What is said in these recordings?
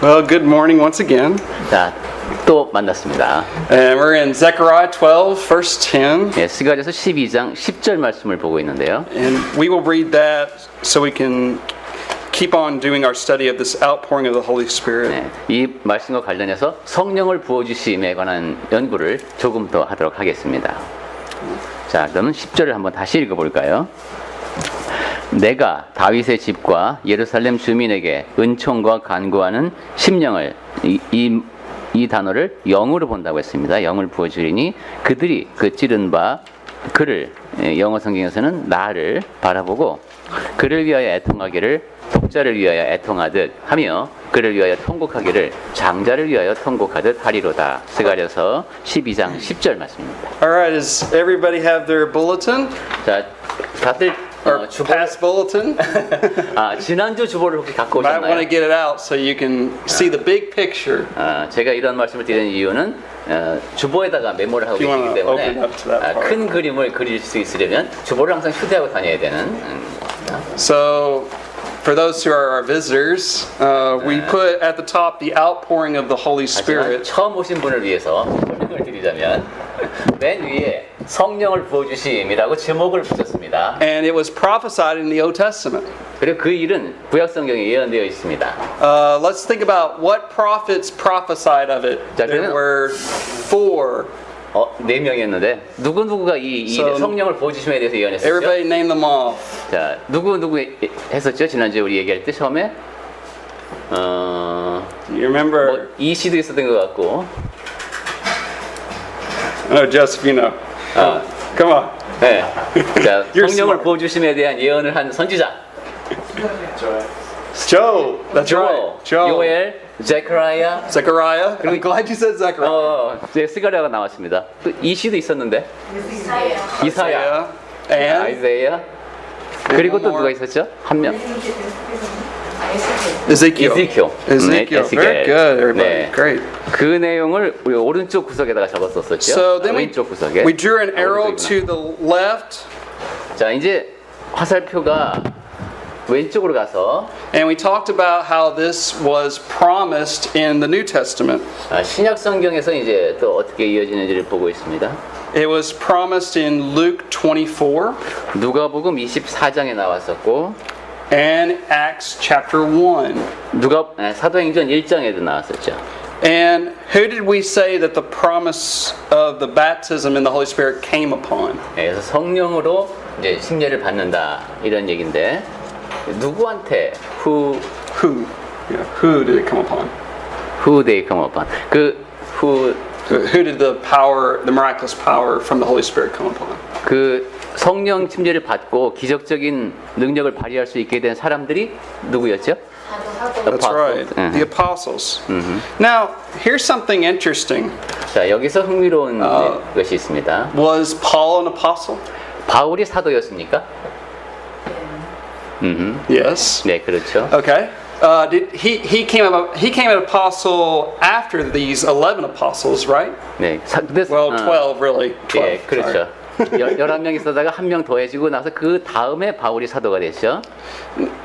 Well, good morning once again. 자, 또 만났습니다. And we're in Zechariah 12, verse 10. 예, 스가랴서 12장 10절 말씀을 보고 있는데요. And we will read that so we can keep on doing our study of this outpouring of the Holy Spirit. 네, 이 말씀과 관련해서 성령을 부어주심에 관한 연구를 조금 더 하도록 하겠습니다. 자, 그러면 10절을 한번 다시 읽어볼까요? 내가 다윗의 집과 예루살렘 주민에게 은총과 간구하는 심령을 이 단어를 영으로 본다고 했습니다. 영을 부어주리니 그들이 그 찌른 바 그를 영어 성경에서는 나를 바라보고 그를 위하여 애통하기를 독자를 위하여 애통하듯 하며 그를 위하여 통곡하기를 장자를 위하여 통곡하듯 하리로다. 스가랴서 12장 10절 말씀입니다. Alright, does everybody have their bulletin? 자, 다들 Or past bulletin? 지난주 주보를 혹시 갖고 Might want to 오셨나요? get it out so you can see the big picture. 제가 이런 말씀을 드리는 이유는 주보에다가 메모를 하고 You 계시기 wanna 때문에 open up to that part. 큰 그림을 그릴 수 있으려면 주보를 항상 휴대하고 다녀야 되는 So, for those who are our visitors, we put at the top the outpouring of the Holy 하지만 Spirit. 처음 오신 분을 위해서 설명을 드리자면 맨 위에 성령을 부어주심이라고 제목을 붙였습니다. And it was prophesied in the Old Testament. 그리고 그 일은 구약 성경에 예언되어 있습니다. Let's think about what prophets prophesied of it. 자, There 그러면- were 4. 4명이었는데 누구누구가 이 So- 성령을 부어주심에 대해서 예언했었죠? Everybody name them off. 자, 누구 했었죠? 지난주에 우리 얘기할 때 처음에 You remember? 이씨도 있었던 것 같고 Oh, Joseph, you know. Come on. 네. 자, You're 성령을 smart. 부어주심에 대한 예언을 한 선지자 Joe. That's right. Joe. 요엘, 제카리아 Zechariah. I'm glad you said Zechariah. 스가랴가 나왔습니다. 또 이씨도 있었는데 이사야, And 아이사야 그리고 또 누가 있었죠? 한 명. Ezekiel. 에스겔. Ezekiel. Very good, everybody. Great. 그 내용을 우리 오른쪽 구석에다가 적었었죠. So then 왼쪽 구석에. we drew an arrow 오른쪽이구나. to the left, 자, 이제 화살표가 왼쪽으로 가서 and we talked about how this was promised in the New Testament. 신약 성경에서 이제 또 어떻게 이어지는지를 보고 있습니다. It was promised in Luke 24 누가복음 24장에 나왔었고 and Acts chapter 1. 사도행전 1장에도 나왔었죠. And who did we say that the promise of the baptism in the Holy Spirit came upon? 그래서 성령으로 이제 심려를 받는다 이런 얘기인데 누구한테 Who? Yeah, who did it come upon? who they come upon who Who did the power, the miraculous power from the Holy Spirit come upon? 그 성령 침례를 받고 기적적인 능력을 발휘할 수 있게 된 사람들이 누구였죠? That's right, the apostles. Now, here's something interesting. 자, 여기서 흥미로운 것이 있습니다. Was Paul an apostle? 바울이 사도였습니까? Yes. 네, 그렇죠. Okay. He came an apostle after these 11 apostles, right? 네, 근데 Well, 12 really. 12. 예, 그렇죠. 11명 있었다가 한 명 더해지고 나서 그 다음에 바울이 사도가 됐죠.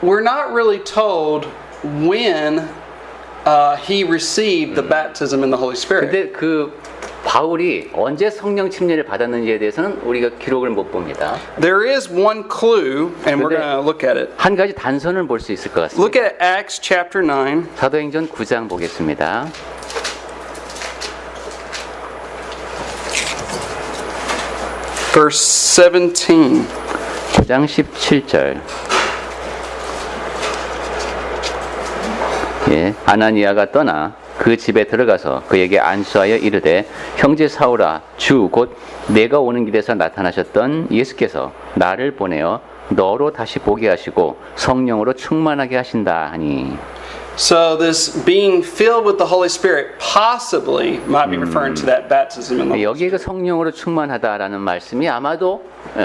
We're not really told when he received the baptism in the Holy Spirit. 근데 그 바울이 언제 성령 침례를 받았는지에 대해서는 우리가 기록을 못 봅니다. There is one clue, and we're going to look at it. 한 가지 단서는 볼 수 있을 것 같습니다. Look at Acts chapter 9. 사도행전 9장 보겠습니다. Verse 17. 9장 17절. 예, 아나니아가 떠나 그 집에 들어가서 그에게 안수하여 이르되 형제 사울아 주 곧 내가 오는 길에서 나타나셨던 예수께서 나를 보내어 너로 다시 보게 하시고 성령으로 충만하게 하신다 하니. So this being filled with the Holy Spirit possibly might be referring to that baptism in the Holy 여기에 그 성령으로 충만하다라는 말씀이 아마도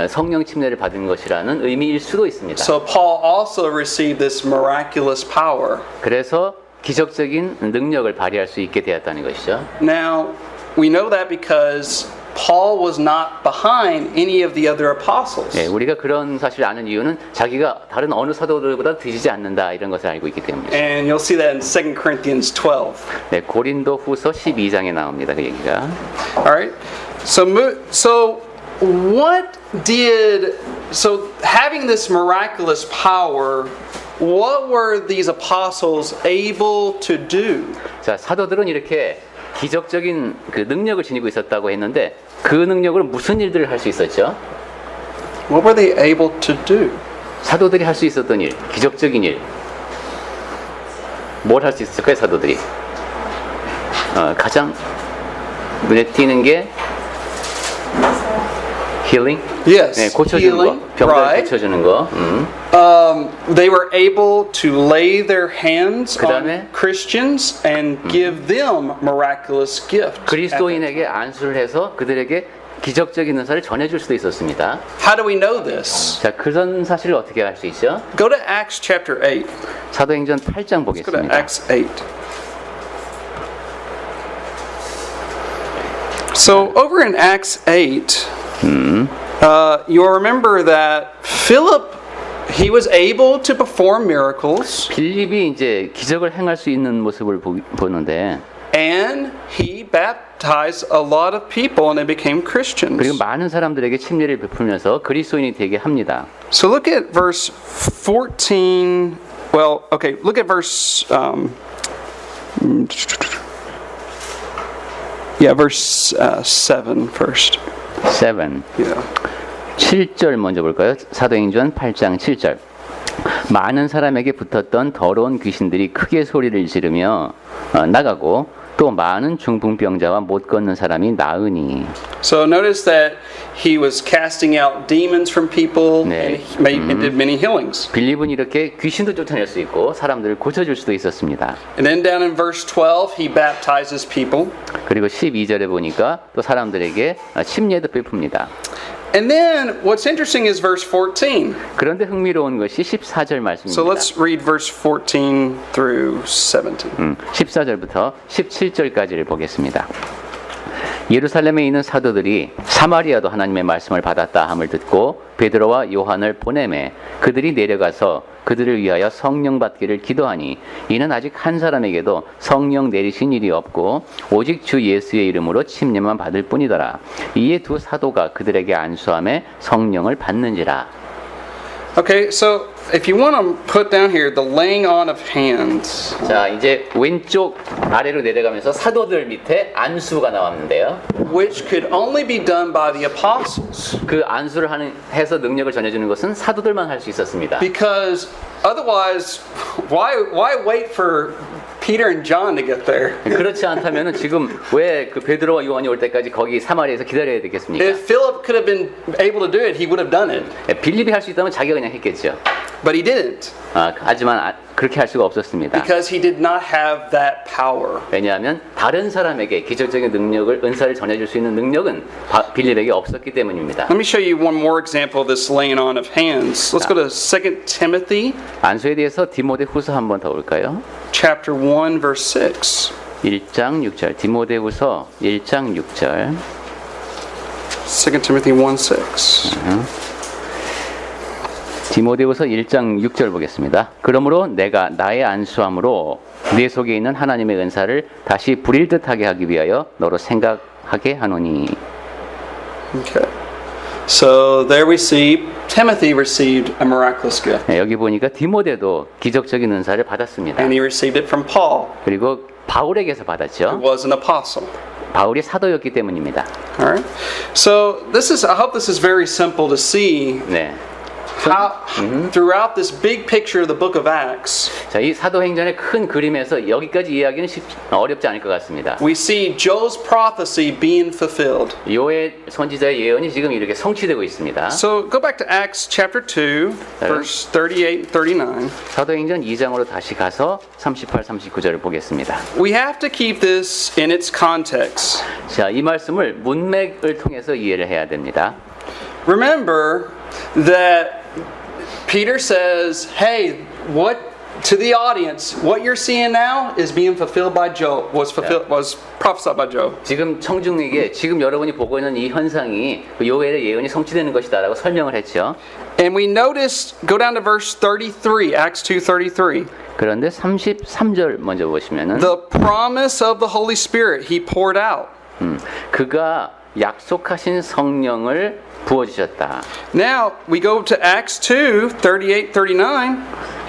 성령 침례를 받은 것이라는 의미일 수도 있습니다. So Paul also received this miraculous power. 그래서 기적적인 능력을 발휘할 수 있게 되었다는 것이죠. Now, we know that because Paul was not behind any of the other apostles. 예, 우리가 그런 사실을 아는 이유는 자기가 다른 어느 사도들보다 뒤지지 않는다 이런 것을 알고 있기 때문이죠. And you'll see that in 2 Corinthians 12. 네, 고린도 후서 12장에 나옵니다. 그 얘기가. All right. So having this miraculous power, what were these apostles able to do? 자, 사도들은 이렇게 기적적인 그 능력을 지니고 있었다고 했는데 그 능력으로 무슨 일들을 할 수 있었죠? What were they able to do? 사도들이 할 수 있었던 일, 기적적인 일. 뭘 할 수 있을까요, 사도들이? 가장 눈에 띄는 게 healing? Yes. 네, 고쳐주는 Healing, 거. 병자를 right. 고쳐주는 거. They were able to lay their hands 그다음에 on Christians and give them miraculous gifts. 그리스도인에게 안수를 해서 그들에게 기적적인 은사를 전해줄 수도 있었습니다. How do we know this? 자, 그런 사실을 어떻게 알 수 있죠? Go to Acts chapter 8. 사도행전 8장 Go to 보겠습니다. Acts 8. So over in Acts 8, you'll remember that Philip, he was able to perform miracles, 빌립이 이제 기적을 행할 수 있는 모습을 보는데 and he baptized a lot of people, and they became Christians. 그리고 많은 사람들에게 침례를 베풀면서 그리스도인이 되게 합니다. So look at verse 14. Well, okay, look at verse. Verse 7 first. 7. Yeah. 7절 먼저 볼까요? 사도행전 8장 7절. 많은 사람에게 붙었던 더러운 귀신들이 크게 소리를 지르며 나가고 또 많은 중풍병자와 못 걷는 사람이 나으니. So notice that he was casting out demons from people 네. and did many healings. 빌립은 이렇게 귀신도 쫓아낼 수 있고 사람들을 고쳐줄 수도 있었습니다. And then down in verse 12, he baptizes people. 그리고 12절에 보니까 또 사람들에게 침례도 베풉니다. And then what's interesting is verse 14. 그런데 흥미로운 것이 14절 So 말씀입니다. let's read verse 14 through 17. 14절부터 17절까지를 보겠습니다. 예루살렘에 있는 사도들이 사마리아도 하나님의 말씀을 받았다 함을 듣고 베드로와 요한을 보내매 그들이 내려가서 그들을 위하여 성령 받기를 기도하니 이는 아직 한 사람에게도 성령 내리신 일이 없고 오직 주 예수의 이름으로 침례만 받을 뿐이더라. 이에 두 사도가 그들에게 안수함에 성령을 받는지라. Okay, so if you want to put down here the laying on of hands. 자, 이제 왼쪽 아래로 내려가면서 사도들 밑에 안수가 나왔는데요. Which could only be done by the apostles. 그 안수를 해서 능력을 전해주는 것은 사도들만 할 수 있었습니다. Because otherwise, why wait for Peter and John to get there? 그렇지 않다면 지금 왜 그 베드로와 요한이 올 때까지 거기 사마리아에서 기다려야 되겠습니까? If Philip could have been able to do it, he would have done it. 빌립이 할 수 있다면 자기가 그냥 했겠죠. But he didn't. 하지만 그렇게 할 수가 없었습니다. Because he did not have that power. 왜냐하면 다른 사람에게 기적적인 능력을 은사를 전해줄 수 있는 능력은 빌립에게 없었기 때문입니다. Let me show you one more example of this laying on of hands. Let's go to 2 Timothy 안수에 대해서 디모데후서 한 번 더 볼까요? chapter 1 verse 6. 1장 6절 디모데후서 1장 6절 2 Timothy 1 6. 디모데후서 1장 6절 보겠습니다. 그러므로 내가 나의 안수함으로 네 속에 있는 하나님의 은사를 다시 부릴 듯하게 하기 위하여 너로 생각하게 하노니. Okay. So there we see Timothy received a miraculous gift. 네, 여기 보니까 디모데도 기적적인 은사를 받았습니다. And he received it from Paul, 그리고 바울에게서 who 받았죠. was an apostle. 바울이 사도였기 때문입니다. All right. So I hope this is very simple to see 네. how throughout this big picture of the book of Acts, 자, 이 사도행전의 큰 그림에서 여기까지 이야기는 어렵지 않을 것 같습니다. we see Joel's prophecy being fulfilled. 요엘 선지자의 예언이 지금 이렇게 성취되고 있습니다. So go back to Acts chapter 2, verse 38 and 39. 사도행전 2장으로 다시 가서 38, 39절을 보겠습니다. We have to keep this in its context. 자, 이 말씀을 문맥을 통해서 이해를 해야 됩니다. Remember that Peter says, hey, what to the audience, what you're seeing now is being fulfilled by Job. Was prophesied by Job. 지금 청중에게 지금 여러분이 보고 있는 이 현상이 그 요엘의 예언이 성취되는 것이다라고 설명을 했죠. And we noticed, go down to verse 33, Acts 2:33. 그런데 33절 먼저 보시면은 The promise of the Holy Spirit he poured out. 그가 약속하신 성령을 부어주셨다. Now we go to Acts 2:38, 39.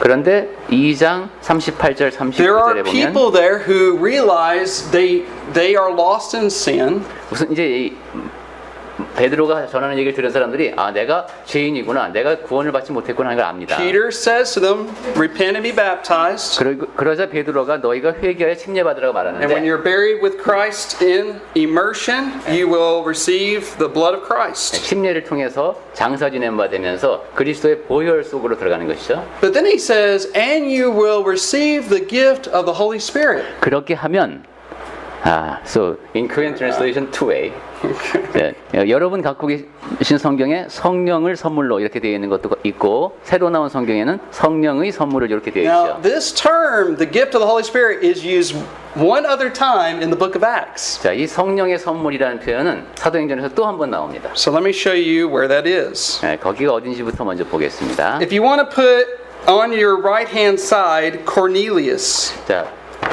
그런데 2장 38절 There are 39절에 보면 people there who realize they are lost in sin. 무슨 이제 이 베드로가 전하는 얘기를 들은 사람들이 아 내가 죄인이구나, 내가 구원을 받지 못했구나 하는 걸 압니다. Peter says to them, repent and be baptized. 그러자 베드로가 너희가 회개하여 침례받으라고 And when 말하는데 you're buried with Christ in immersion, you will receive the blood of Christ. 침례를 통해서 장사 지낸 바 되면서 그리스도의 보혈 속으로 들어가는 것이죠. But then he says, and you will receive the gift of the Holy Spirit. 그렇게 하면 so in Korean translation 2A. 네, 여러분 갖고 계신 성경에 성령을 선물로 이렇게 되어 있는 것도 있고 새로 나온 성경에는 성령의 선물을 이렇게 되어 Now, 있죠. this term, the gift of the Holy Spirit, is used one other time in the book of Acts. 자, 이 성령의 선물이라는 표현은 사도행전에서 또 한 번 나옵니다. So let me show you where that is. 네, 거기가 어딘지부터 먼저 보겠습니다. If you want to put on your right-hand side Cornelius. 자,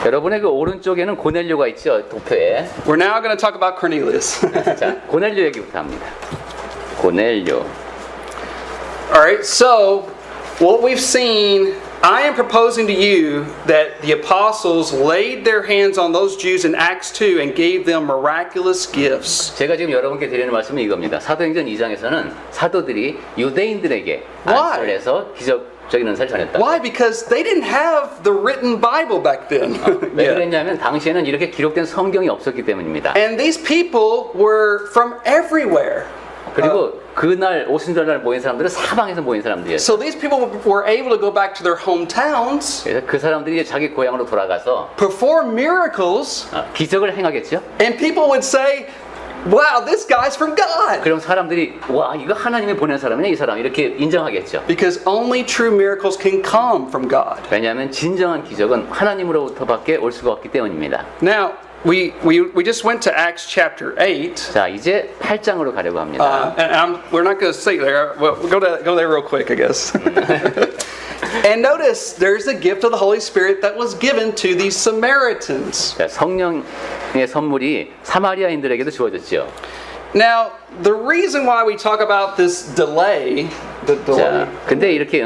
여러분의 그 오른쪽에는 고넬료가 있죠, 도표에. We're now going to talk about Cornelius. 자, 고넬료 얘기부터 합니다. 고넬료. All right, so what we've seen, I am proposing to you that the apostles laid their hands on those Jews in Acts 2 and gave them miraculous gifts. 제가 지금 여러분께 드리는 말씀은 이겁니다. 사도행전 2장에서는 사도들이 유대인들에게 Why? 안수를 해서 기적적인 은사를 전했다. Why? Because they didn't have the written Bible back then. 왜 Yeah. 그랬냐면 당시에는 이렇게 기록된 성경이 없었기 때문입니다. And these people were from everywhere. 그리고 그날 오순절날 모인 사람들은 사방에서 모인 사람들이었어요. So these people were able to go back to their hometowns, 그래서 그 사람들이 이제 자기 고향으로 돌아가서 perform miracles, 기적을 행하겠죠. and people would say, wow, this guy's from God. 그럼 사람들이 와 이거 하나님이 보낸 사람이네 이 사람 이렇게 인정하겠죠. Because only true miracles can come from God. 왜냐하면 진정한 기적은 하나님으로부터밖에 올 수가 없기 때문입니다. Now, we just went to Acts chapter 8. 자 이제 8장으로 가려고 합니다. And we're not going to stay there. Well, go there real quick, I guess. And notice there's the gift of the Holy Spirit that was given to these Samaritans. 자, 성령의 선물이 사마리아인들에게도 주어졌죠. Now, the reason why we talk about this delay, the delay, 자, 근데 이렇게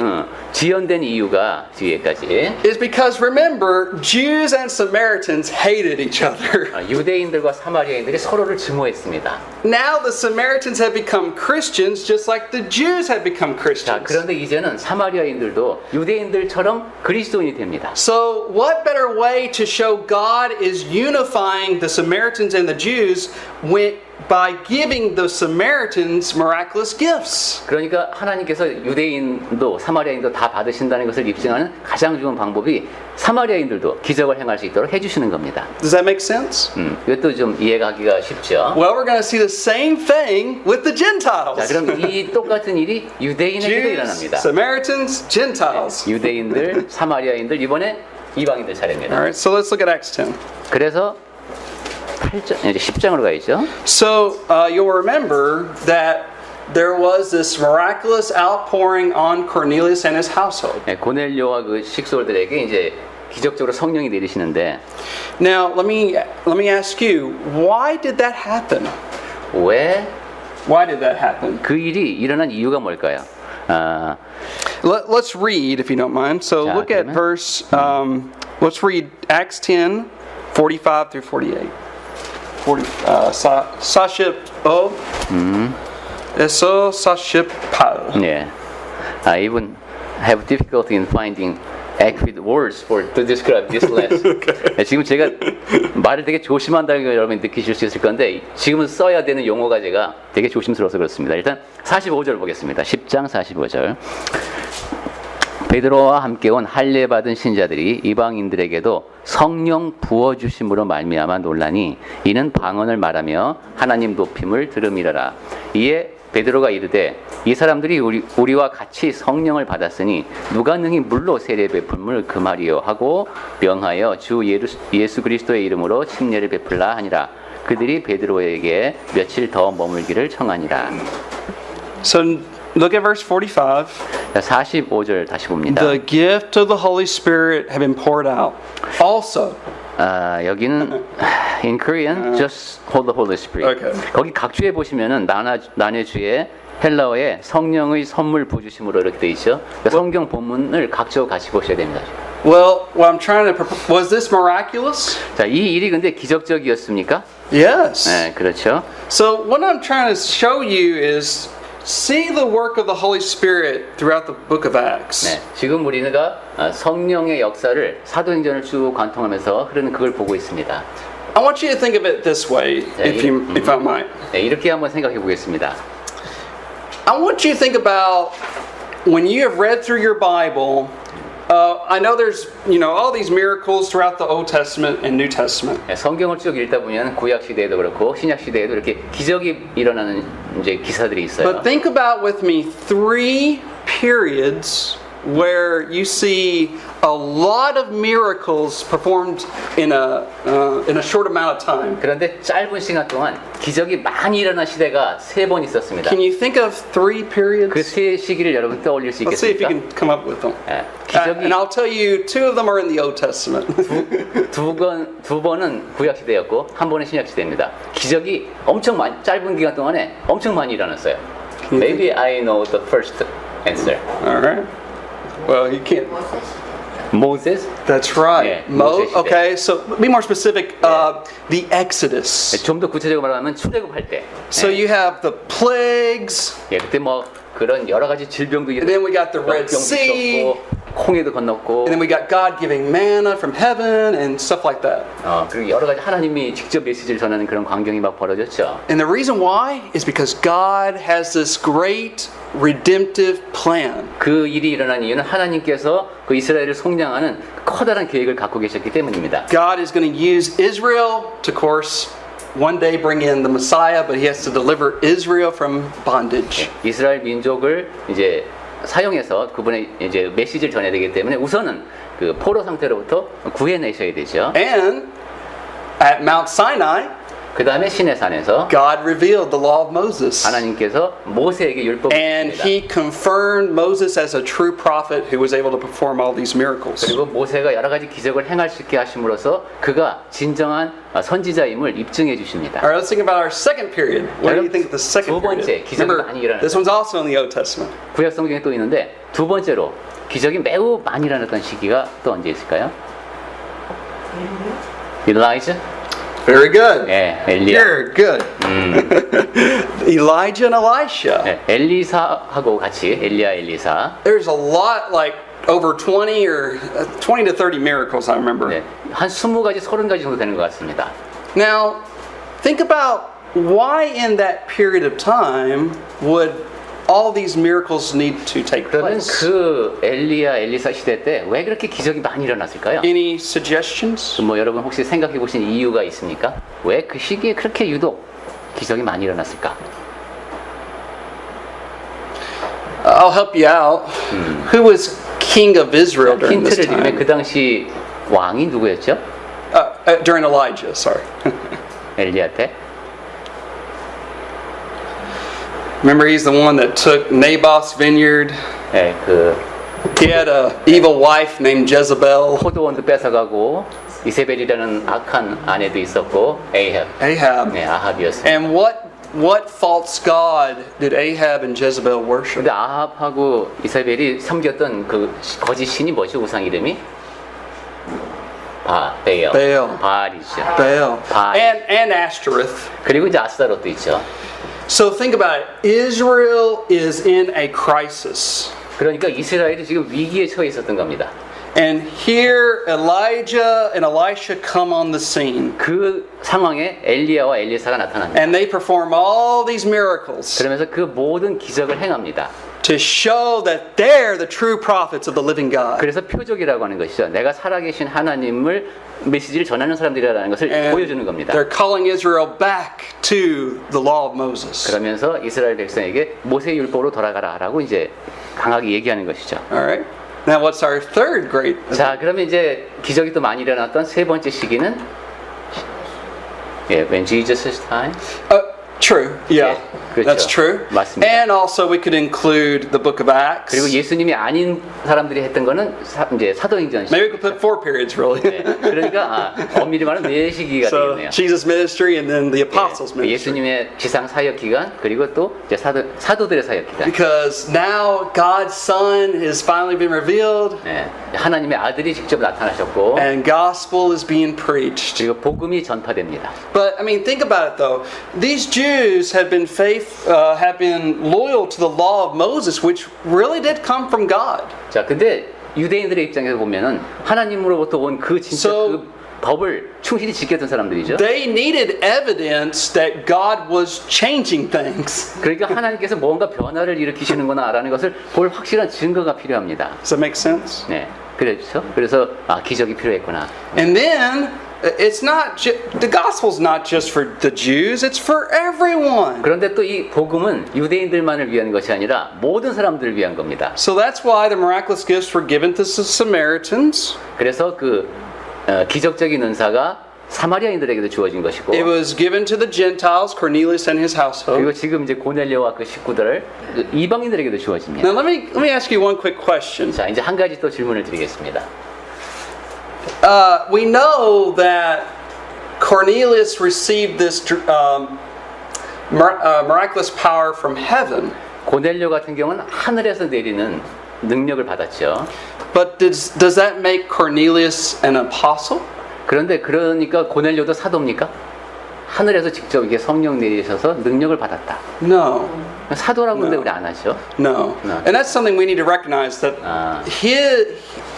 지연된 이유가 뒤에까지 is because remember, Jews and Samaritans hated each other. 유대인들과 사마리아인들이 서로를 증오했습니다. Now the Samaritans have become Christians just like the Jews have become 자, Christians. 그런데 이제는 사마리아인들도 유대인들처럼 그리스도인이 됩니다. So, what better way to show God is unifying the Samaritans and the Jews by giving the Samaritans miraculous gifts? 그러니까 하나님께서 유대인도 사마리아인도 다 받으신다는 것을 입증하는 가장 좋은 방법이 사마리아인들도 기적을 행할 수 있도록 해주시는 겁니다. Does that make sense? 이것도 좀 이해하기가 쉽죠. Well, we're going to see the same thing with the 자, Gentiles. 그럼 이 똑같은 일이 유대인에게도 Jews, 일어납니다. Samaritans, Gentiles. 유대인들, 사마리아인들, 이번에 이방인들 차례입니다. All right, so let's look at Acts 10. 그래서 8장, 이제 10장으로 가야죠. So, you'll remember that there was this miraculous outpouring on Cornelius and his household. 네, 고넬료와 그 식솔들에게 이제 기적적으로 성령이 내리시는데 Now, let me ask you, why did that happen? 왜 그 Why did that happen? 일이 일어난 이유가 뭘까요? Let's read, if you don't mind. So, 자, look at 그러면? verse. Let's read Acts 10, 45 through 48. 40. Eso saship pal. 네. I even have difficulty in finding adequate words to describe this last. 네, 지금 제가 말을 되게 조심한다는 걸 여러분이 느끼실 수 있을 건데 지금은 써야 되는 용어가 제가 되게 조심스러워서 그렇습니다. 일단 45절 보겠습니다. 10장 45절. 베드로와 함께 온 할례 받은 신자들이 이방인들에게도 성령 부어 주심으로 말미암아 논라니 이는 방언을 말하며 하나님 높임을 들음이라라. 이에 베드로가 이르되 이 사람들이 우리와 같이 성령을 받았으니 누가 능히 물로 세례 베풀물 금하리요 하고 명하여 주 예수 그리스도의 이름으로 침례를 베풀라 하니라. 그들이 베드로에게 며칠 더 머물기를 청하니라. So look at verse 45. 자, 45절 다시 봅니다. The gift of the Holy Spirit have been poured out. Also, 여기는 in Korean just hold the Holy Spirit. Okay. 거기 각주에 보시면은 나뇌주에 헬라어에 성령의 선물 부주심으로 이렇게 돼 있죠. 그러니까 성경 본문을 각주 같이 보셔야 됩니다. well, what I'm trying to was this miraculous? 자, 이 일이 근데 기적적이었습니까? Yes. 네, 그렇죠. So what I'm trying to show you is see the work of the Holy Spirit throughout the book of Acts. 네, 지금 우리가 성령의 역사를 사도행전을 쭉 관통하면서 흐르는 그걸 보고 있습니다. I want you to think of it this way, if I might. 네, 이렇게 한번 생각해 보겠습니다. I want you to think about when you have read through your Bible. I know there's all these miracles throughout the Old Testament and New Testament. 네, 성경을 쭉 읽다 보면 구약 시대에도 그렇고 신약 시대에도 이렇게 기적이 일어나는 이제 기사들이 있어요. But think about with me 3 periods where you see a lot of miracles performed in a short amount of time. 그런데 짧은 시간 동안 기적이 많이 일어난 시대가 3번 있었습니다. Can you think of 3 periods? 그 세 시기를 여러분 떠올릴 수 Let's see if you 있겠습니까? can come up with them. 네, 기적이 And I'll tell you 2 of them are in the Old Testament. 두 번은 구약 시대였고 한 번은 신약 시대입니다. 기적이 엄청 짧은 기간 동안에 엄청 많이 일어났어요. Maybe I know the first answer. All right. Well, you can't. Moses. That's right. Yeah, Moses 시대. Okay, so be more specific. The Exodus. 좀 더 구체적으로 말하면 출애굽할 때. So you have the plagues. 예, 그때 뭐 그런 여러 가지 질병도 And then we got the Red Sea. 있었고 홍해도 건넜고. And then we got God giving manna from heaven and stuff like that. 그리고 여러 가지 하나님이 직접 메시지를 전하는 그런 광경이 막 벌어졌죠. And the reason why is because God has this great redemptive plan. 그 일이 일어난 이유는 하나님께서 그 이스라엘을 속량하는 커다란 계획을 갖고 계셨기 때문입니다. God is going to use Israel to, of course, one day bring in the Messiah, but He has to deliver Israel from bondage. 이스라엘 민족을 이제 사용해서 그분의 이제 메시지를 전해야 되기 때문에 우선은 그 포로 상태로부터 구해내셔야 되죠. And at Mount Sinai, 그 다음에 시내산에서 God revealed the law of Moses. 하나님께서 모세에게 율법을 And 주십니다. He confirmed Moses as a true prophet who was able to perform all these miracles. 그리고 모세가 여러 가지 기적을 행할 수 있게 하심으로써 그가 진정한 선지자임을 입증해 주십니다. All right, let's think about our second period. What do you think of the second 두 번째, period? 기적이 Remember, 많이 일어났어요. this one's also in the Old Testament. 구약 성경에 또 있는데 두 번째로 기적이 매우 많이 일어났던 시기가 또 언제 있을까요? Elijah? Very good. 예, 엘리야. You're good. Elijah and Elisha. 예, 엘리사하고 같이 엘리야, 엘리사. There's a lot, like over 20 or 20 to 30 miracles, I remember. 네, 한 20가지, 30가지 정도 되는 것 같습니다. Now, think about why in that period of time would all these miracles need to take 그러면 place? 그 엘리야, 엘리사 시대 때 왜 그렇게 기적이 많이 일어났을까요? Any suggestions? 뭐 여러분 혹시 생각해 보신 이유가 있습니까? 왜 그 시기에 그렇게 유독 기적이 많이 일어났을까? I'll help you out. Who was king of Israel during this 힌트를 드리면 time? 그 당시 왕이 누구였죠? During Elijah, sorry. 엘리야 때. Remember, he's the one that took Naboth's vineyard. 예, 그 He had a evil wife named Jezebel. 포도원도 뺏어가고 이세벨이라는 악한 아내도 있었고 Ahab. Ahab. 네, 아합이었어요. And what false god did Ahab and Jezebel worship? 근데 아합하고 이세벨이 섬겼던 그 거짓 신이 뭐죠? 우상 이름이? 베엘. Baal. 바알이죠. Baal. Baal. And Ashtoreth. 그리고 이제 아스타롯도 있죠. So think about it. Israel is in a crisis. 그러니까 이스라엘이 지금 위기에 처해 있었던 겁니다. And here Elijah and Elisha come on the scene. 그 상황에 엘리야와 엘리사가 나타납니다. And they perform all these miracles 그러면서 그 모든 기적을 행합니다. to show that they're the true prophets of the living God. 그래서 표적이라고 하는 것이죠. 내가 살아계신 하나님을 메시지를 전하는 사람들이라는 것을 보여주는 겁니다. They're calling Israel back to the law of Moses. 그러면서 이스라엘 백성에게 모세 율법으로 돌아가라라고 이제 강하게 얘기하는 것이죠. All right. Now, what's our third great? 자, 그러면 이제 기적이 또 많이 일어났던 세 번째 시기는 when Jesus' time. True. Yeah, 그렇죠. that's true. 맞습니다. And also, we could include the Book of Acts. 그리고 예수님이 아닌 사람들이 했던 거는 이제 사도행전 시기. Maybe we could put 4 periods, really. 네, 그러니까 엄밀히 말하면 네 시기가 So 되겠네요. Jesus' ministry and then the apostles' 네, ministry. 예수님의 지상 사역 기간 그리고 또 이제 사도들의 사역 기간. Because now God's Son has finally been revealed, 네, 하나님의 아들이 직접 나타나셨고 and gospel is being preached. 그리고 복음이 전파됩니다. But I mean, think about it though. These Jews have been loyal to the law of Moses, which really did come from God. 자, 근데 유대인들의 입장에서 보면은 하나님으로부터 온 그 진짜 So- 그 법을 충실히 지켰던 사람들이죠. They needed evidence that God was changing things. 그러니까 하나님께서 뭔가 변화를 일으키시는구나라는 것을 볼 확실한 증거가 필요합니다. Does that make sense? 네, 그렇죠. 그래서 기적이 필요했구나. And then it's not the gospel's not just for the Jews; it's for everyone. 그런데 또 이 복음은 유대인들만을 위한 것이 아니라 모든 사람들을 위한 겁니다. So that's why the miraculous gifts were given to the Samaritans. 그래서 그 기적적인 은사가 사마리아인들에게도 주어진 것이고, It was given to the Gentiles, Cornelius and his household. 그리고 지금 이제 고넬료와 그 식구들 이방인들에게도 주어집니다. Now let me ask you one quick question. 자, 이제 한 가지 또 질문을 드리겠습니다. We know that Cornelius received this miraculous power from heaven, 고넬료 같은 경우는 하늘에서 내리는 능력을 받았죠. but does that make Cornelius an apostle? 그런데 그러니까 고넬료도 사도입니까? 하늘에서 직접 이게 성령 내리셔서 능력을 받았다. No, 사도라고 하는데 우리 안 하죠. no. And that's something we need to recognize that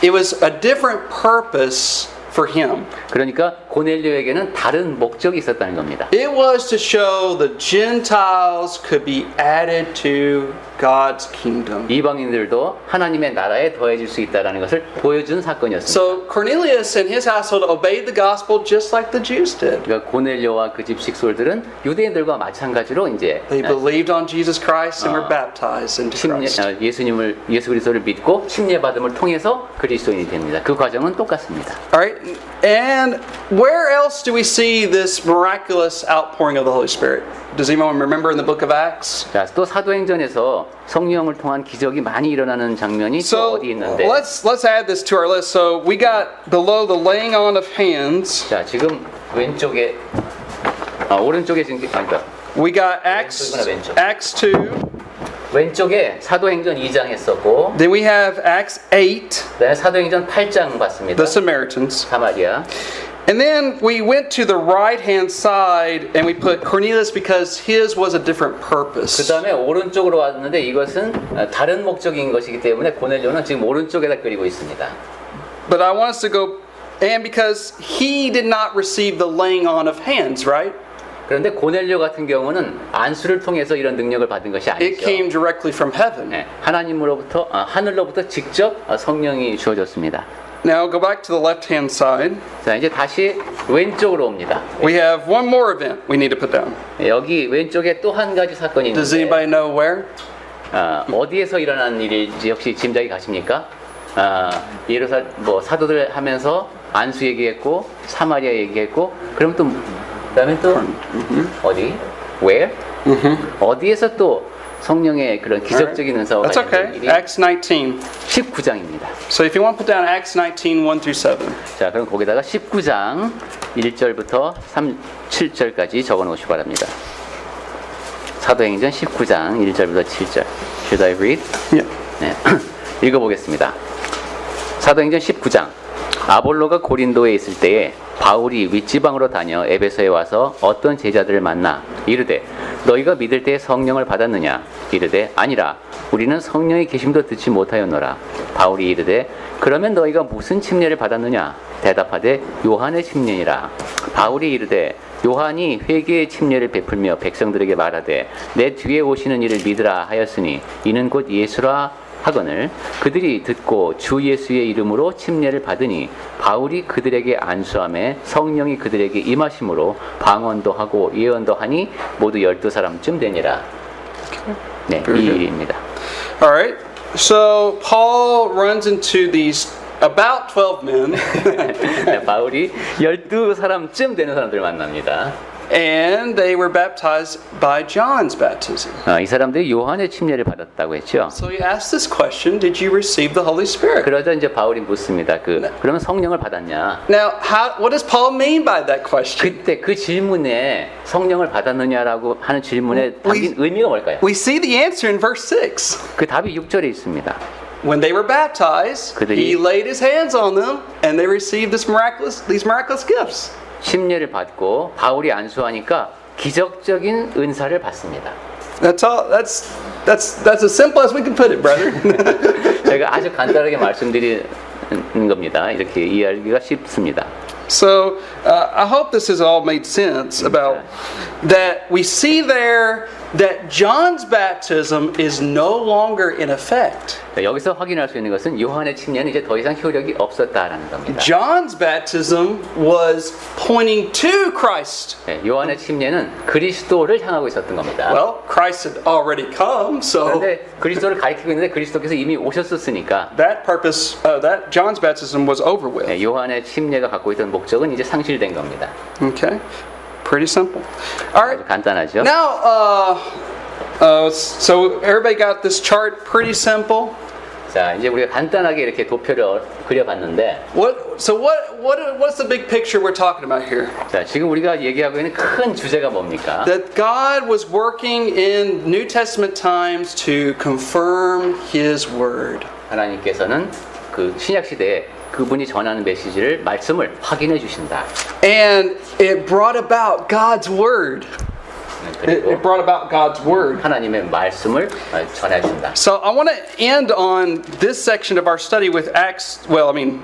it was a different purpose for him. 그러니까 고넬료에게는 다른 목적이 있었다는 겁니다. It was to show the Gentiles could be added to God's kingdom. 이방인들도 하나님의 나라에 더해질 수 있다는 것을 보여준 사건이었습니다. So Cornelius and his household obeyed the gospel just like the Jews did. 그러니까 고넬료와 그 집 식솔들은 유대인들과 마찬가지로 이제 They believed on Jesus Christ and were baptized into Christ. 예수 그리스도를 믿고 침례 받음을 통해서 그리스도인이 됩니다. 그 과정은 똑같습니다. All right, and where else do we see this miraculous outpouring of the Holy Spirit? Does anyone remember in the book of Acts? 자, 또 사도행전에서 성령을 통한 기적이 많이 일어나는 장면이 또 So 어디 있는데? let's add this to our list. So we got below the laying on of hands. 자, 지금 왼쪽에 오른쪽에 지금 아니다. We got Acts 왼쪽. Acts 2. 왼쪽에 사도행전 2장 했었고, Then we have Acts 8, 그다음에 사도행전 8장 봤습니다. the Samaritans. 사마리아. And then we went to the right-hand side and we put Cornelius because his was a different purpose. 그다음에 오른쪽으로 왔는데 이것은 다른 목적인 것이기 때문에 고넬료는 지금 오른쪽에다 그리고 있습니다. But I want us to go, and because he did not receive the laying on of hands, right? 그런데 고넬료 같은 경우는 안수를 통해서 이런 능력을 받은 것이 It 아니죠. came directly from heaven. 네, 하나님으로부터 하늘로부터 직접 성령이 주어졌습니다. Now go back to the left-hand side. 자, 이제 다시 왼쪽으로 옵니다. We have one more event we need to put down. 여기 왼쪽에 또 한 가지 사건이 Does 있는데 anybody know where? 어디에서 일어난 일인지 혹시 짐작이 가십니까? 예루살렘 뭐 사도들 하면서 안수 얘기했고 사마리아 얘기했고 그럼 또 그다음에 또 어디? Where? 어디에서 또 성령의 그런 기적적인 은사와 That's 관련된 okay. 일이 Acts 19. 19장입니다. So if you want to put down Acts 19, 1 through 7. 자, 그럼 거기다가 19장 1절부터 7절까지 적어 놓으시기 바랍니다. 사도행전 19장 1절부터 7절. Should I read? Yeah. 네. 읽어보겠습니다. 사도행전 19장. 아볼로가 고린도에 있을 때에 바울이 윗지방으로 다녀 에베소에 와서 어떤 제자들을 만나 이르되 너희가 믿을 때에 성령을 받았느냐? 이르되 아니라 우리는 성령의 계심도 듣지 못하였노라. 바울이 이르되 그러면 너희가 무슨 침례를 받았느냐? 대답하되 요한의 침례니라. 바울이 이르되 요한이 회개의 침례를 베풀며 백성들에게 말하되 내 뒤에 오시는 이를 믿으라 하였으니 이는 곧 예수라 하거늘 그들이 듣고 주 예수의 이름으로 침례를 받으니 바울이 그들에게 안수함에 성령이 그들에게 임하심으로 방언도 하고 예언도 하니 모두 12사람쯤 되니라. 네, 이 일입니다. All right. So Paul runs into these about 12 men. 네, 바울이 12사람쯤 되는 사람들을 만납니다. And they were baptized by John's baptism. 이 사람들이 요한의 침례를 받았다고 했죠. So he asked this question, did you receive the Holy Spirit? 그러자 이제 바울이 묻습니다. 그러면 성령을 받았냐? Now, what does Paul mean by that question? 그때 그 질문에 성령을 받았느냐라고 하는 질문에 담긴 의미가 뭘까요? We see the answer in verse 6. 그 답이 6절에 있습니다. When they were baptized, he laid his hands on them and they received these miraculous gifts. 침례를 받고 바울이 안수하니까 기적적인 은사를 받습니다. That's all. That's as simple as we can put it, brother. 제가 아주 간단하게 말씀드리는 겁니다. 이렇게 이해하기가 쉽습니다. So I hope this has all made sense about that. We see there that John's baptism is no longer in effect. 여기서 확인할 수 있는 것은 요한의 침례는 이제 더 이상 효력이 없었다라는 겁니다. John's baptism was pointing to Christ. 요한의 침례는 그리스도를 향하고 있었던 겁니다. Well, Christ had already come, so 그런데 그리스도를 가리키고 있는데 그리스도께서 이미 오셨었으니까 that purpose, that John's baptism was over with. 요한의 침례가 갖고 있던 목적은 이제 상실된 겁니다. Okay, pretty simple. All right, 간단하죠. now, so everybody got this chart pretty simple. 자, 이제 우리가 간단하게 이렇게 도표를 그려봤는데, What's the big picture we're talking about here? 자, 지금 우리가 얘기하고 있는 큰 주제가 뭡니까? That God was working in New Testament times to confirm His word. 하나님께서는 그 신약 시대에 그분이 전하는 메시지를 말씀을 확인해 주신다. And it brought about God's word. It brought about God's word. 하나님의 말씀을 전해 준다. So I want to end on this section of our study with Acts. Well, I mean,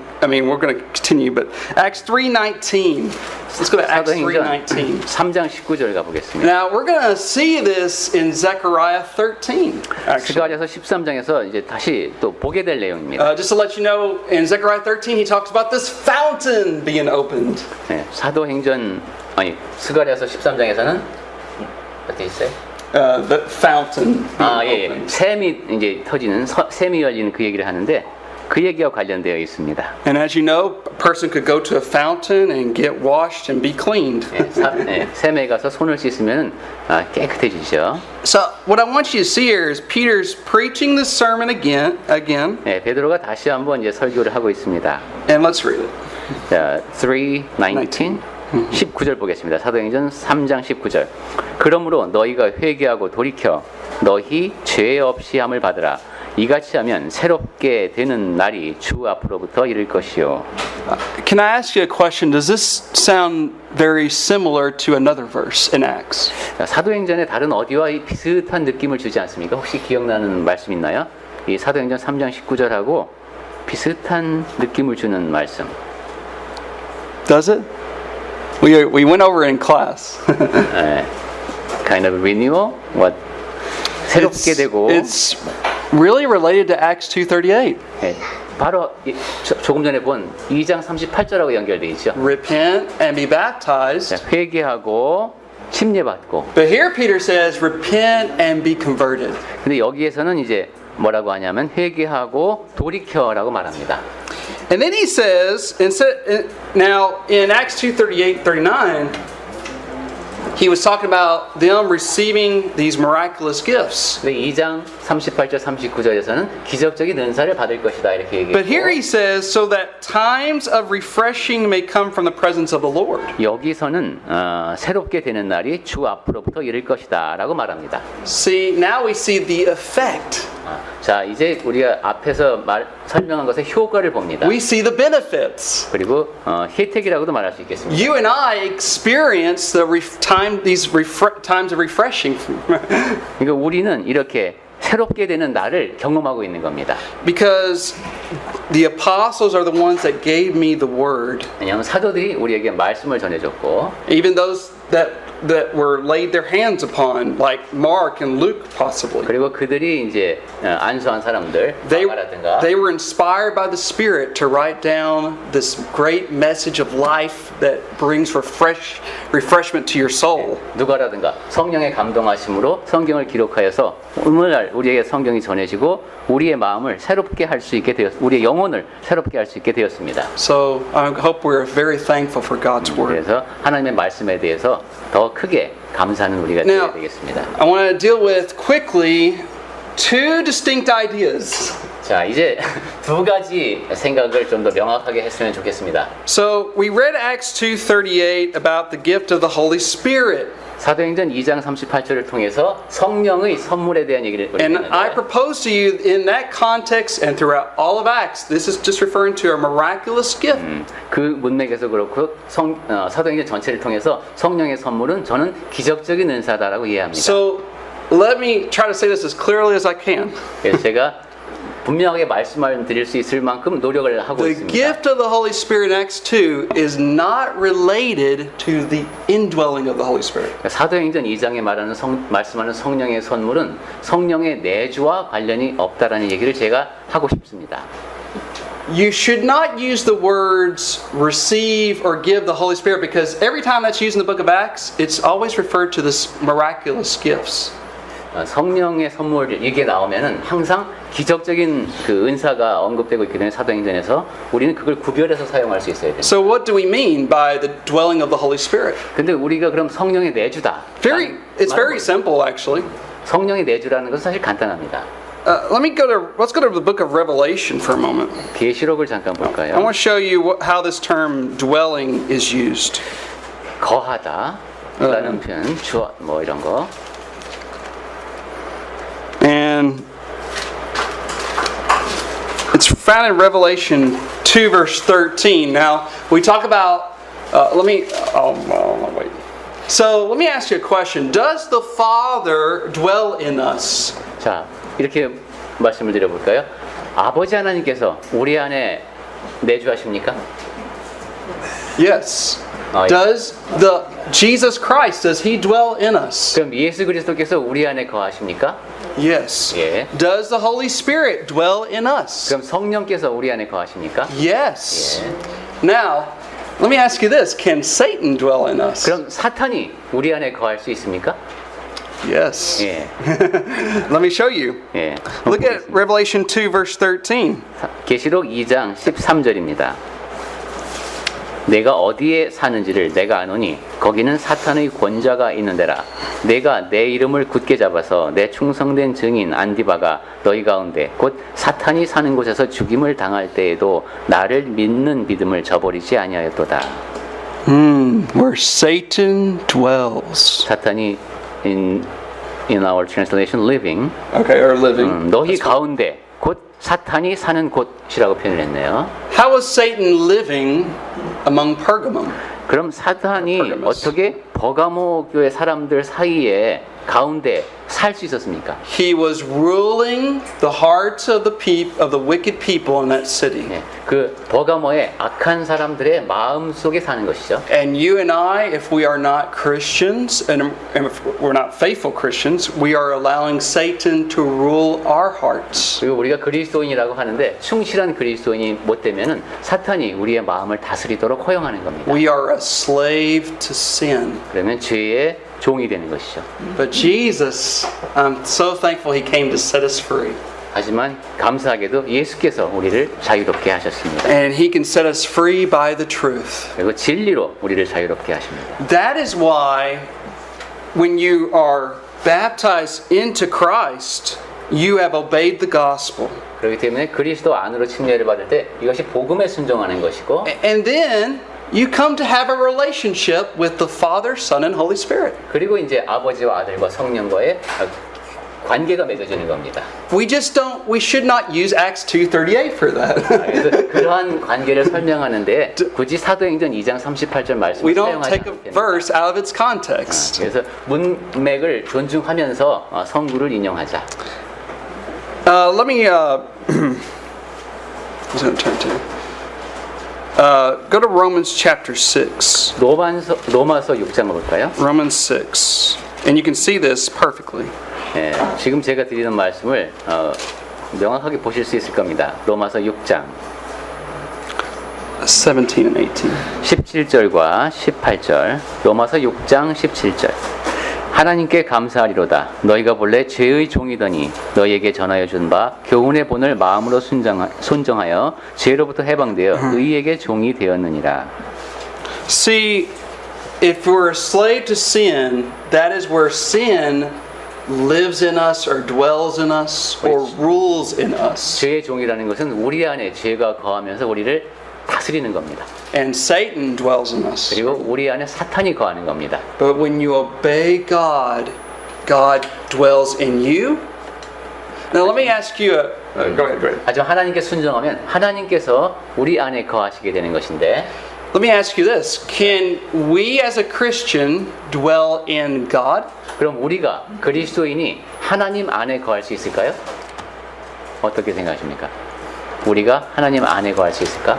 we're going to continue, but Acts 3:19. Let's go to Acts 3:19. 3장 19절 가보겠습니다. Now we're going to see this in Zechariah 13. Actually, 스가랴서 13장에서 이제 다시 또 보게 될 내용입니다. just to let you know, in Zechariah 13, he talks about this fountain being opened. 네, 스가랴서 13장에서는 어떻게 있어요? The fountain. 예. 샘이 이제 터지는 샘이 열리는 그 얘기를 하는데 그 얘기와 관련되어 있습니다. And as you know, a person could go to a fountain and get washed and be cleaned. 샘에 가서 손을 씻으면 깨끗해지죠. So what I want you to see here is Peter's preaching this sermon again. 네, 베드로가 다시 한번 이제 설교를 하고 있습니다. And let's read it. 자, 3:19 19절 보겠습니다. 사도행전 3장 19절. 그러므로 너희가 회개하고 돌이켜 너희 죄 없이 함을 받으라. 이같이 하면 새롭게 되는 날이 주 앞으로부터 이를 것이요. Can I ask you a question? Does this sound very similar to another verse in Acts? 사도행전의 다른 어디와 비슷한 느낌을 주지 않습니까? 혹시 기억나는 말씀 있나요? 이 사도행전 3장 19절하고 비슷한 느낌을 주는 말씀. Does it? We went over it in class. Kind of renewal? What? 새롭게 되고. It's really related to Acts 2:38. 바로 조금 전에 본 2장 38절하고 연결돼 있죠. Repent and be baptized. 회개하고 침례받고. But here Peter says, repent and be converted. 근데 여기에서는 이제 뭐라고 하냐면 회개하고 돌이켜라고 말합니다. And then he says, now in Acts 2:38, 39, he was talking about them receiving these miraculous gifts. 2장 38절 39절에서는 기적적인 은사를 받을 것이다 이렇게 얘기했고. But here he says, so that times of refreshing may come from the presence of the Lord. 여기서는 새롭게 되는 날이 주 앞으로부터 이를 것이다라고 말합니다. See, now we see the effect. 자, 이제 우리가 앞에서 설명한 것의 효과를 봅니다. We see the benefits. 그리고 혜택이라고도 말할 수 있겠습니다. You and I experience these times of refreshing. 그러니까 우리는 이렇게 새롭게 되는 날을 경험하고 있는 겁니다. Because the apostles are the ones that gave me the word. 왜냐하면 사도들이 우리에게 말씀을 전해줬고, Even those that were laid their hands upon, like Mark and Luke possibly. 그리고 그들이 이제 안수한 사람들, 마가라든가 They were inspired by the Spirit to write down this great message of life that brings refreshment to your soul. 누가라든가 성령의 감동하심으로 성경을 기록하여서 오늘날 우리에게 성경이 전해지고 우리의 마음을 새롭게 할 수 있게 우리의 영혼을 새롭게 할 수 있게 되었습니다. So I hope we're very thankful for God's Word. 그래서 하나님의 말씀에 대해서 더 크게 감사하는 우리가 되어야 되겠습니다. I want to deal with quickly two distinct ideas. 자, 이제 두 가지 생각을 좀 더 명확하게 했으면 좋겠습니다. So we read Acts 2:38 about the gift of the Holy Spirit. 사도행전 2장 38절을 통해서 성령의 선물에 대한 얘기를 And I 했는데 propose to you in that context and throughout all of Acts, this is just referring to a miraculous gift. 그 문맥에서 그렇고 사도행전 전체를 통해서 성령의 선물은 저는 기적적인 은사다라고 이해합니다. So let me try to say this as clearly as I can. 그래서 제가 분명하게 말씀을 드릴 수 있을 만큼 노력을 하고 The 있습니다. gift of the Holy Spirit in Acts 2 is not related to the indwelling of the Holy Spirit. 사도행전 2장에 말씀하는 성령의 선물은 성령의 내주와 관련이 없다라는 얘기를 제가 하고 싶습니다. You should not use the words receive or give the Holy Spirit because every time that's used in the book of Acts, it's always referred to this miraculous gifts. 성령의 선물 이게 나오면은 항상 기적적인 그 은사가 언급되고 있기 때문에 사도행전에서 우리는 그걸 구별해서 사용할 수 있어야 돼요. So what do we mean by the dwelling of the Holy Spirit? 근데 우리가 그럼 성령의 내주다. It's very simple actually. 성령의 내주라는 것은 사실 간단합니다. Let's go to the book of Revelation for a moment. 계시록을 잠깐 I 볼까요? want to show you how this term dwelling is used. 거하다라는 표현, 주어 뭐 이런 거. And it's found in Revelation 2 verse 13. Now, we talk about, wait. So, let me ask you a question. Does the Father dwell in us? 자, 이렇게 말씀을 드려볼까요? 아버지 하나님께서 우리 안에 내주하십니까? Yes. 예. Does Jesus Christ, does He dwell in us? 그럼 예수 그리스도께서 우리 안에 거하십니까? Yes. 예. Does the Holy Spirit dwell in us? 그럼 성령께서 우리 안에 거하십니까? Yes. 예. Now, let me ask you this. Can Satan dwell in us? 그럼 사탄이 우리 안에 거할 수 있습니까? Yes. 예. Let me show you. 예. Look at Revelation 2 verse 13. 계시록 2장 13절입니다. 내가 어디에 사는지를 내가 아노니 거기는 사탄의 권자가 있는 데라. 내가 내 이름을 굳게 잡아서 내 충성된 증인 안디바가 너희 가운데 곧 사탄이 사는 곳에서 죽임을 당할 때에도 나를 믿는 믿음을 저버리지 아니하였도다. Where Satan dwells. 사탄이 in our translation living Okay, or living. 너희 가운데 곧 사탄이 사는 곳이라고 표현을 했네요. How was Satan living among Pergamum? 그럼 사탄이 Pergamos. 어떻게 버가모 교회 사람들 사이에 가운데 살 수 있었습니까? He was ruling the hearts of the wicked people in that city. 네, 그 버가모의 악한 사람들의 마음 속에 사는 것이죠. And you and I, if we are not Christians, and if we're not faithful Christians, we are allowing Satan to rule our hearts. 그리고 우리가 그리스도인이라고 하는데 충실한 그리스도인이 못 되면은 사탄이 우리의 마음을 다스리도록 허용하는 겁니다. We are a slave to sin. 그러면 죄의 종이 되는 것이죠. But Jesus, I'm so thankful He came to set us free. 하지만 감사하게도 예수께서 우리를 자유롭게 하셨습니다. And He can set us free by the truth. 그리고 진리로 우리를 자유롭게 하십니다. That is why when you are baptized into Christ, you have obeyed the gospel. 그렇기 때문에 그리스도 안으로 침례를 받을 때 이것이 복음에 순종하는 것이고 And then you come to have a relationship with the Father, Son, and Holy Spirit. 그리고 이제 아버지와 아들과 성령과의 관계가 맺어지는 겁니다. We should not use Acts 2:38 for that. 그래서 그러한 관계를 설명하는데 굳이 사도행전 2장 38절 말씀을 We don't 사용하지 take a 않습니다. verse out of its context. 그래서 문맥을 존중하면서 성구를 인용하자. Let me. Who's going to turn to? Go to Romans chapter 6. 로마서 6장을 볼까요? Romans 6. And you can see this perfectly. 예, 지금 제가 드리는 말씀을 명확하게 보실 수 있을 겁니다. 로마서 6장 17 and 18. 17절과 18절. 로마서 6장 17절. 하나님께 감사하리로다. 너희가 본래 죄의 종이더니 너희에게 전하여 준 바 교훈의 본을 마음으로 손정하여 죄로부터 해방되어 의에게 종이 되었느니라. See, if we're a slave to sin, that is where sin lives in us or dwells in us or rules in us. 죄의 종이라는 것은 우리 안에 죄가 거하면서 우리를 다스리는 겁니다. And Satan dwells in us. 그리고 우리 안에 사탄이 거하는 겁니다. But when you obey God, God dwells in you. Now let me ask you go ahead. 하지만 하나님께 순종하면 하나님께서 우리 안에 거하시게 되는 것인데 Let me ask you this. Can we as a Christian dwell in God? 그럼 우리가 그리스도인이 하나님 안에 거할 수 있을까요? 어떻게 생각하십니까? 우리가 하나님 안에 거할 수 있을까?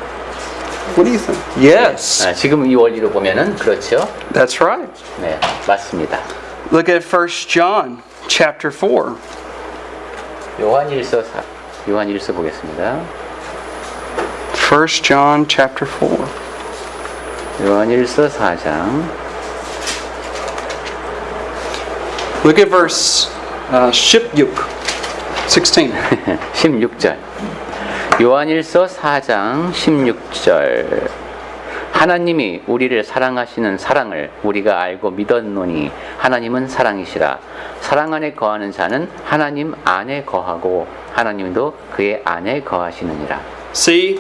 What do you think? Yes. 지금 이 원리로 보면은 그렇죠. That's right. 네, 맞습니다. Look at 1 John chapter 4. 요한일서 보겠습니다. 1 John chapter 4. 요한일서 4장 Look at verse 16. 16절. 요한일서 4장 16절. 하나님이 우리를 사랑하시는 사랑을 우리가 알고 믿었노니 하나님은 사랑이시라. 사랑 안에 거하는 자는 하나님 안에 거하고 하나님도 그의 안에 거하시느니라. See,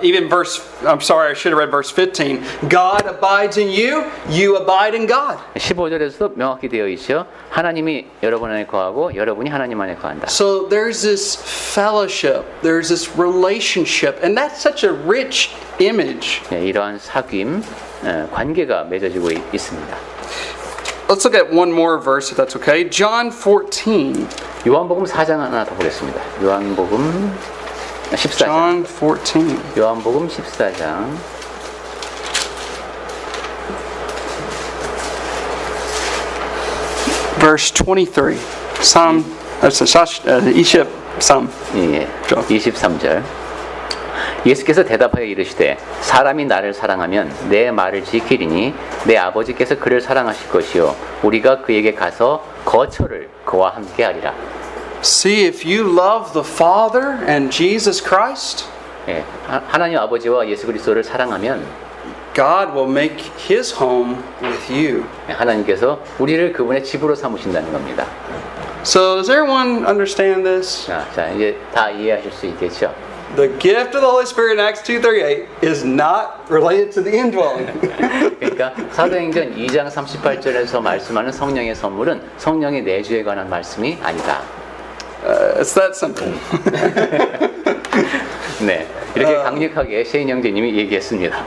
even I'm sorry, I should have read verse 15. God abides in you, you abide in God. 15절에서도 명확히 되어 있죠. 하나님이 여러분 안에 거하고 여러분이 하나님 안에 거한다. So there's this fellowship, there's this relationship, and that's such a rich image. 네, 이러한 사귐, 관계가 맺어지고 있습니다. Let's look at one more verse if that's okay. John 14. 요한복음 4장 하나 더 보겠습니다. 요한복음 14장. John 14. 요한복음 14장. Verse 23. Psalm, 23. 예, 23절. 예수께서 대답하여 이르시되 사람이 나를 사랑하면 내 말을 지키리니 내 아버지께서 그를 사랑하실 것이요 우리가 그에게 가서 거처를 그와 함께 하리라. See, if you love the Father and Jesus Christ, 예, 하나님 아버지와 예수 그리스도를 사랑하면 God will make His home with you. 하나님께서 우리를 그분의 집으로 삼으신다는 겁니다. So does everyone understand this? 자, 이제 다 이해하실 수 있겠죠? The gift of the Holy Spirit in Acts 2:38 is not related to the indwelling. 그러니까 사도행전 2장 38절에서 말씀하는 성령의 선물은 성령의 내주에 관한 말씀이 아니다. It's that simple. 네, 이렇게 강력하게 셰인 형제님이 얘기했습니다.